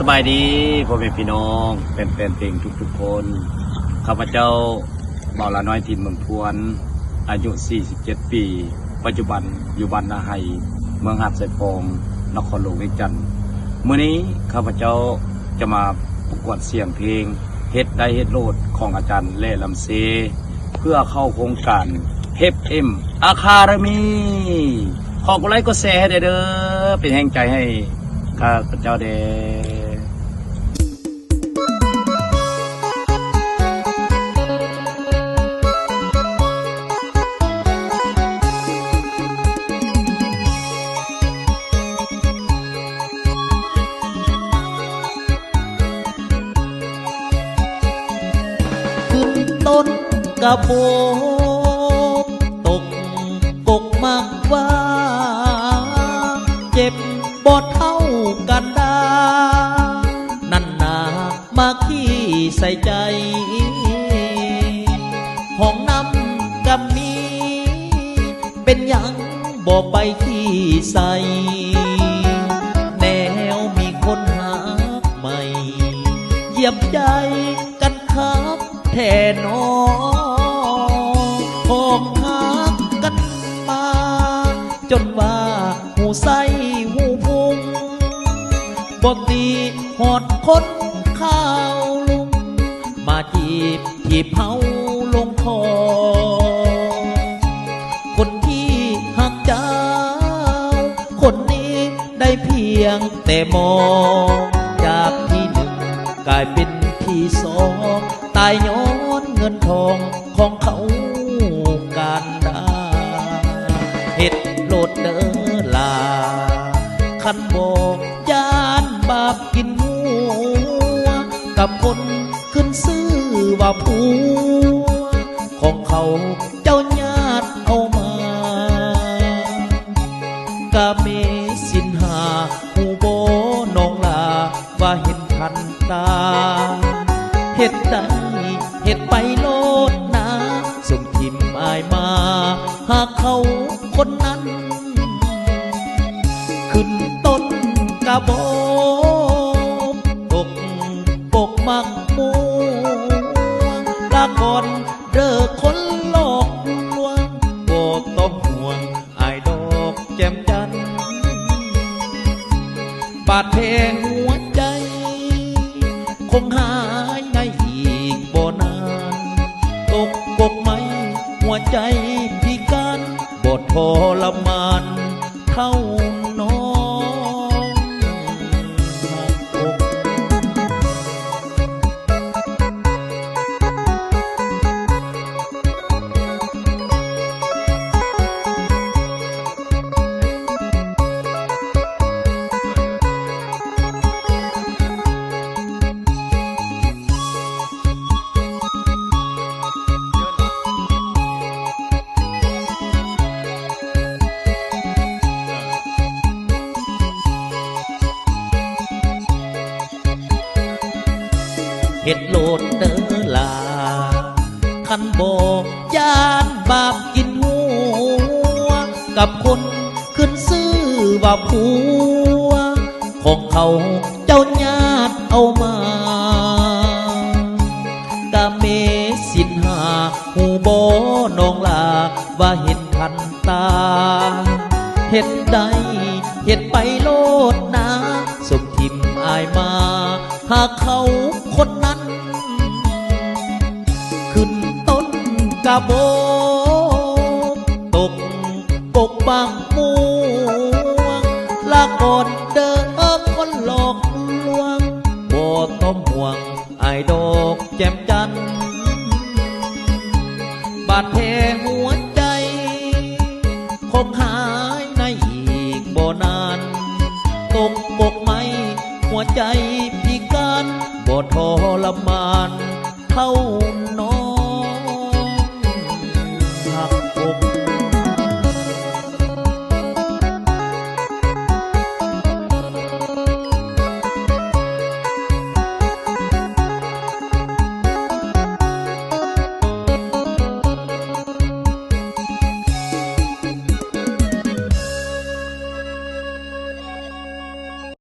สบายดีพ่อแม่พี่น้องเป็นเพลงทุกคนข้าพเจ้าบ่าวละน้อยถิ่นเมืองพวนอายุ47ปีปัจจุบันอยู่บ้านนาไฮเมืองหาดสายฟองนครหลวงเวียงจันทร์มื้อนี้ข้าพเจ้าจะมาประกวดเสียงเพลงเฮ็ดได้เฮ็ดโลดของอาจารย์เล่ลำเซเพื่อเข้าโครงการเฮฟเอ็มอาคาเดมีขอกดไลค์กดแชร์ให้เด้อเป็นแห่งใจให้ข้าพเจ้าเด้ต้นกระโปงตกกกมากว่าเจ็บบอดเท่ากันดานั่นนามาขี้ใส่ใจห้องน้ำกับมีเป็นยังบอกไปขี้ใส่แนวมีคนหาใหม่เหยียบใจกันครับแท่นอหอบหักกันมาจนว่าหูใสหูพุงบกตีหอดคนข้าวลุงมาจีบเผาลงคอคนที่หักเจ้าคนนี้ได้เพียงแต่มองจากที่หนึ่งกลายเป็นที่สองตายย้อนเงินทองของเขาการดาเฮ็ดโลดเด้อลาคันบอกยานบาปกินหัวกับคนขึ้นซื้อว่าผัวของเขาเจ้าญาติเอามากะเมสินหาหูโบน้องลาว่าเห็นทันตาเฮ็ดได้เฮ็ดไปโลดนะส่งทิมอายมาหากเขาคนนั้นขึ้นต้นกระบอกตกปกมักมัวลาก่อนเด้อคนหลอกลวงบ่ต้องห่วงอายดอกแจ่มจันทร์บาดแผลหัวใจคงหายในอีกบ่นานตกกกไหมหัวใจพิการบ่ทรมานเท่าน้องหักอกเฮ็ดโลดเด้อลาคันบอกยานบาปกินหัวกับคนขึ้นซื้อว่าผัวของเขาเจ้าญาติเอามากะเมสินหาหูโบน้องลาว่าเห็นทันตาเฮ็ดได้เฮ็ดไปโลดนะสมทิมอายมาหากเขาคนนั้นขึ้นต้นกระโบกตกปกบางม่วงลาก่อนเด้อคนหลอกลวงบ่ต้องห่วงอายดอกแจ่มจันทร์บาดแผลหัวใจคงหายในอีกบ่นานตกปกไหมหัวใจพิการบ่ทรมานเท่าน้อ